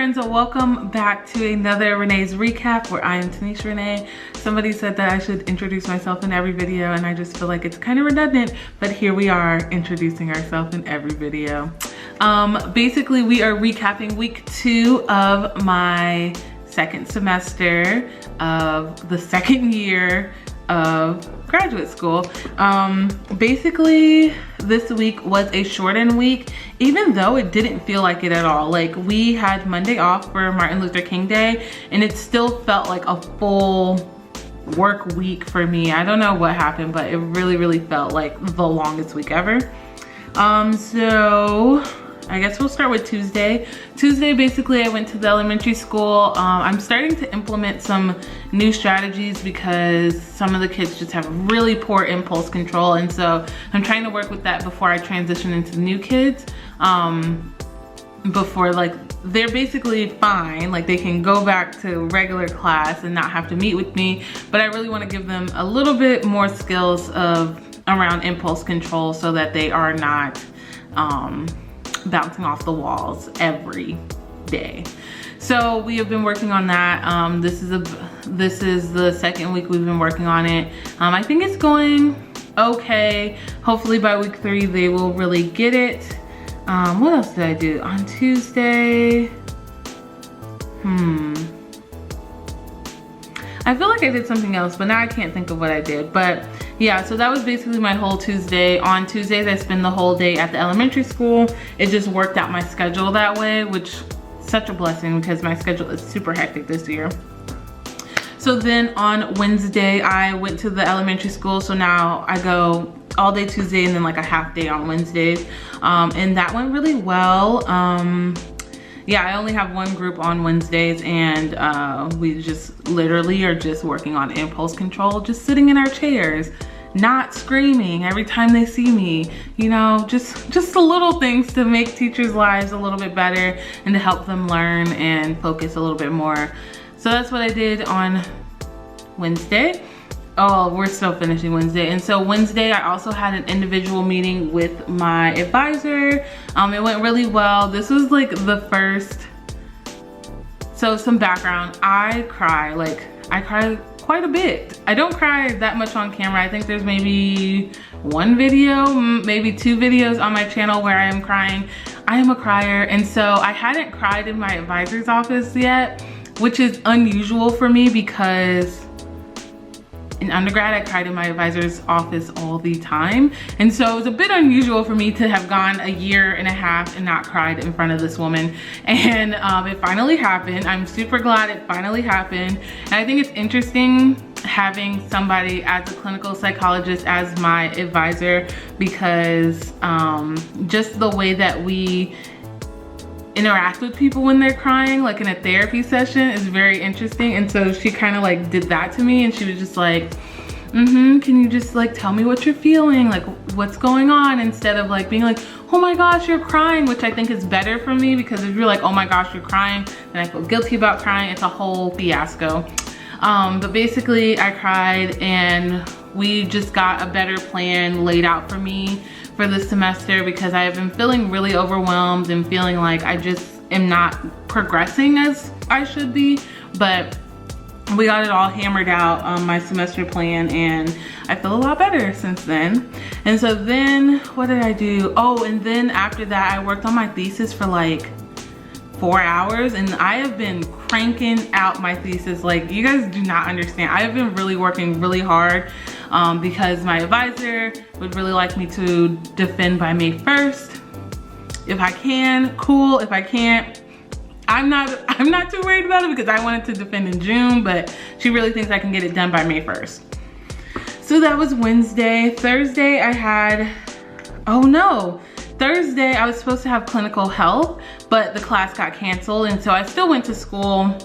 friends, and welcome back to another Renee's Recap where I am Tanisha Renae. Somebody said that I should introduce myself in every video and I just feel like it's kind of redundant, but here we are introducing ourselves in every video. Basically we are recapping week 2 of my second semester of the second year of graduate school. Basically this week was a shortened week, even though it didn't feel like it at all. Like, we had Monday off for Martin Luther King Day and it still felt like a full work week for me. I don't know what happened, but it really felt like the longest week ever. So I guess we'll start with Tuesday. Tuesday, basically, I went to the elementary school. I'm starting to implement some new strategies because some of the kids just have really poor impulse control. And so I'm trying to work with that before I transition into the new kids. Before, like, they're basically fine. Like, they can go back to regular class and not have to meet with me. But I really want to give them a little bit more skills around impulse control so that they are not, bouncing off the walls every day. So we have been working on that. This is the second week we've been working on it. I think it's going okay. Hopefully by week 3 they will really get it. What else did I do on Tuesday? I feel like I did something else, but now I can't think of what I did. But yeah, so that was basically my whole Tuesday. On Tuesdays, I spend the whole day at the elementary school. It just worked out my schedule that way, which is such a blessing because my schedule is super hectic this year. So then on Wednesday, I went to the elementary school. So now I go all day Tuesday and then like a half day on Wednesdays. And that went really well. Yeah, I only have one group on Wednesdays and we just literally are just working on impulse control, just sitting in our chairs, not screaming every time they see me, you know, just the little things to make teachers' lives a little bit better and to help them learn and focus a little bit more. So that's what I did on Wednesday. Oh, we're still finishing Wednesday. And so Wednesday, I also had an individual meeting with my advisor. It went really well. This was like the first, so some background, I cry quite a bit. I don't cry that much on camera. I think there's maybe one video, maybe 2 videos on my channel where I am crying. I am a crier. And so I hadn't cried in my advisor's office yet, which is unusual for me because in undergrad, I cried in my advisor's office all the time. And so it was a bit unusual for me to have gone a year and a half and not cried in front of this woman. And it finally happened. I'm super glad it finally happened. And I think it's interesting having somebody as a clinical psychologist as my advisor because just the way that we interact with people when they're crying, like in a therapy session, is very interesting. And so she kind of like did that to me and she was just like, can you just like tell me what you're feeling, like what's going on, instead of like being like, oh my gosh, you're crying, which I think is better for me because if you're like, oh my gosh, you're crying, then I feel guilty about crying. It's a whole fiasco. But basically I cried and we just got a better plan laid out for me for this semester because I have been feeling really overwhelmed and feeling like I just am not progressing as I should be. But we got it all hammered out on my semester plan and I feel a lot better since then. And so then what did I do? Oh, and then after that I worked on my thesis for like 4 hours and I have been cranking out my thesis. Like, you guys do not understand. I have been really working really hard because my advisor would really like me to defend by May 1st. If I can, cool. If I can't, I'm not too worried about it because I wanted to defend in June, but she really thinks I can get it done by May 1st. So that was Wednesday. Thursday I had, oh no, Thursday I was supposed to have clinical health, but the class got canceled and so I still went to school.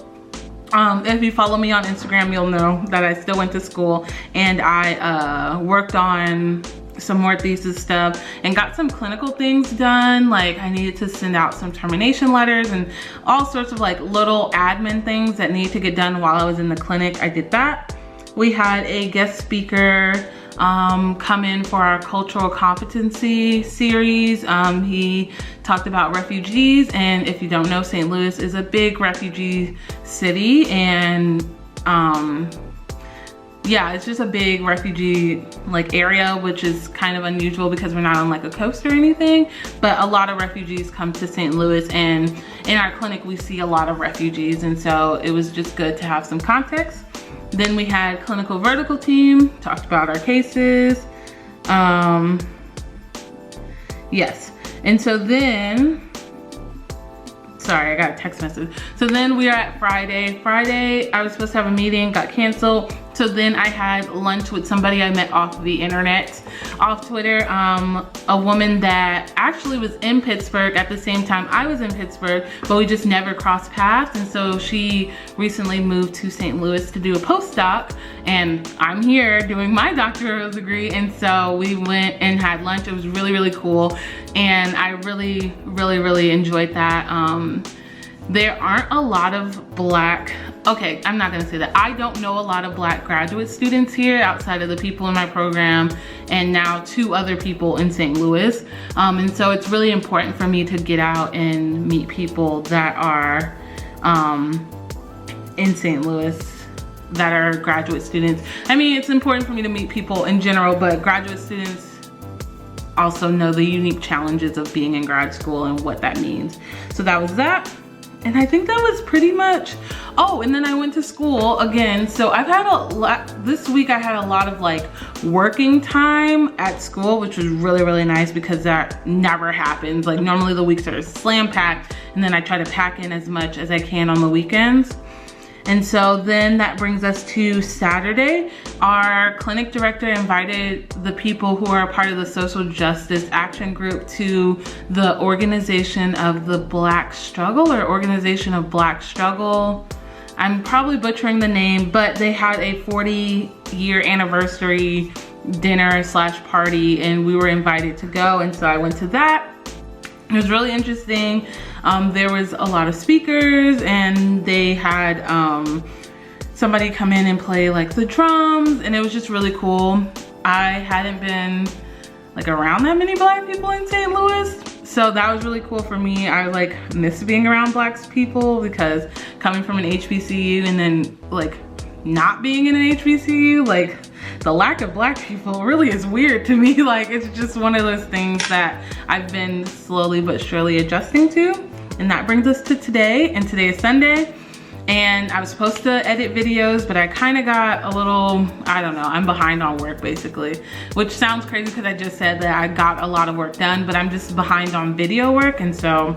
If you follow me on Instagram, you'll know that I still went to school and I worked on some more thesis stuff and got some clinical things done. Like, I needed to send out some termination letters and all sorts of like little admin things that needed to get done while I was in the clinic. I did that. We had a guest speaker come in for our cultural competency series. He talked about refugees, and if you don't know, St. Louis is a big refugee city, and yeah, it's just a big refugee like area, which is kind of unusual because we're not on like a coast or anything, but a lot of refugees come to St. Louis, and in our clinic we see a lot of refugees, and so it was just good to have some context. Then we had clinical vertical team, talked about our cases. Yes, and so then, sorry, I got a text message. So then we are at Friday. Friday, I was supposed to have a meeting, got canceled. So then I had lunch with somebody I met off the internet, off Twitter, a woman that actually was in Pittsburgh at the same time I was in Pittsburgh, but we just never crossed paths. And so she recently moved to St. Louis to do a postdoc, and I'm here doing my doctoral degree. And so we went and had lunch. It was really, really cool. And I really, really, really enjoyed that. There aren't a lot of Black, okay, I'm not gonna say that. I don't know a lot of Black graduate students here outside of the people in my program and now 2 other people in St. Louis. And so it's really important for me to get out and meet people that are in St. Louis that are graduate students. I mean, it's important for me to meet people in general, but graduate students also know the unique challenges of being in grad school and what that means. So that was that. And I think that was pretty much, oh, and then I went to school again. So I've had a lot, this week I had a lot of like working time at school, which was really, really nice because that never happens. Like normally the weeks are slam packed, and then I try to pack in as much as I can on the weekends. And so then that brings us to Saturday. Our clinic director invited the people who are a part of the Social Justice Action Group to the Organization of the Black Struggle, or Organization of Black Struggle. I'm probably butchering the name, but they had a 40-year anniversary dinner / party, and we were invited to go, and so I went to that. It was really interesting. There was a lot of speakers, and they had somebody come in and play like the drums, and it was just really cool. I hadn't been like around that many Black people in St. Louis, so that was really cool for me. I like miss being around Black people because coming from an HBCU and then like not being in an HBCU, like the lack of Black people really is weird to me. Like it's just one of those things that I've been slowly but surely adjusting to. And that brings us to today, and today is Sunday. And I was supposed to edit videos, but I kind of got a little, I don't know, I'm behind on work basically, which sounds crazy because I just said that I got a lot of work done, but I'm just behind on video work. And so,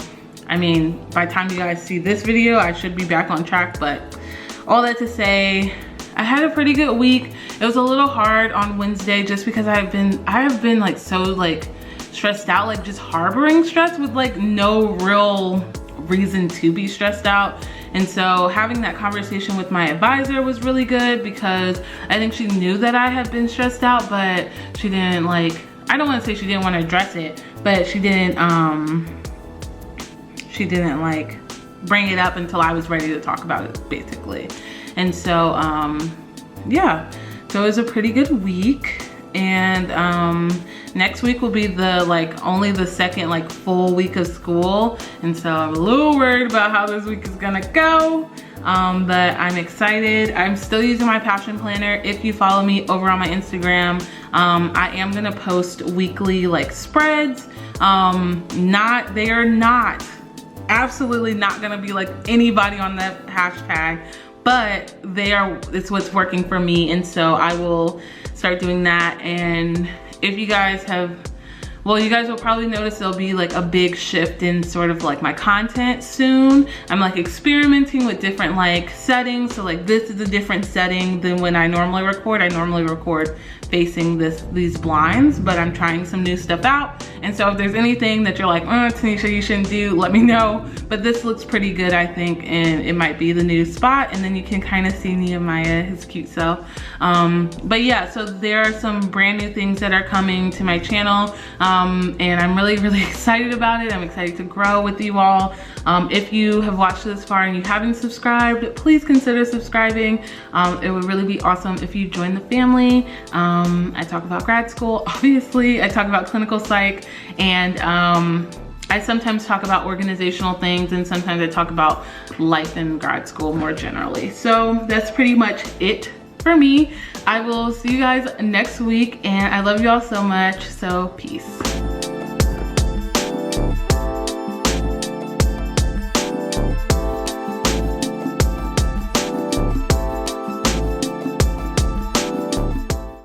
I mean, by the time you guys see this video, I should be back on track. But all that to say, I had a pretty good week. It was a little hard on Wednesday just because I have been like so like stressed out, like just harboring stress with like no real reason to be stressed out. And so having that conversation with my advisor was really good because I think she knew that I had been stressed out, but she didn't like, I don't want to say she didn't want to address it, but she didn't like bring it up until I was ready to talk about it basically. And so yeah, so it was a pretty good week. And next week will be the only the second like full week of school, and so I'm a little worried about how this week is gonna go, but I'm excited. I'm still using my passion planner. If you follow me over on my Instagram, I am gonna post weekly like spreads. They are not, absolutely not gonna be like anybody on that hashtag, but it's what's working for me, and so I will start doing that. And if you guys have, well, you guys will probably notice there'll be like a big shift in sort of like my content soon. I'm like experimenting with different like settings. So like this is a different setting than when I normally record. I normally record facing these blinds, but I'm trying some new stuff out. And so if there's anything that you're like, oh, Tanisha, you shouldn't do, let me know. But this looks pretty good, I think, and it might be the new spot. And then you can kind of see Nehemiah, his cute self. But yeah, so there are some brand new things that are coming to my channel. and I'm really, really excited about it. I'm excited to grow with you all. If you have watched this far and you haven't subscribed, please consider subscribing. It would really be awesome if you join the family. I talk about grad school, obviously. I talk about clinical psych, and I sometimes talk about organizational things, and sometimes I talk about life in grad school more generally. So that's pretty much it for me. I will see you guys next week, and I love you all so much, so peace.